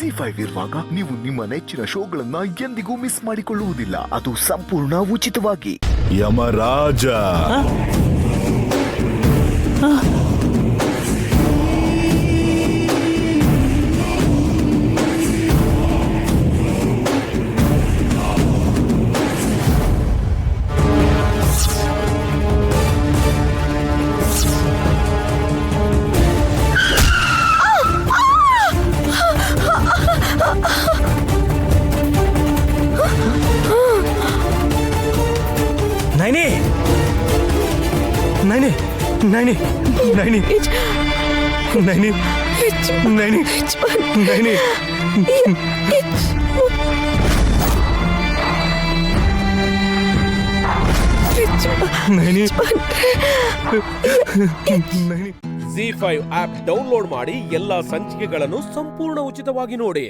ZEE5 ಇರುವಾಗ ನೀವು ನಿಮ್ಮ ನೆಚ್ಚಿನ ಶೋಗಳನ್ನ ಎಂದಿಗೂ ಮಿಸ್ ಮಾಡಿಕೊಳ್ಳುವುದಿಲ್ಲ. ಅದು ಸಂಪೂರ್ಣ ಉಚಿತವಾಗಿ. Yamaraja Naini Naini Naini Naini Naini Naini Naini Naini Naini ZEE5 app download ಮಾಡಿ ಎಲ್ಲಾ ಸಂಚಿಕೆಗಳನ್ನು ಸಂಪೂರ್ಣ ಉಚಿತವಾಗಿ ನೋಡಿ.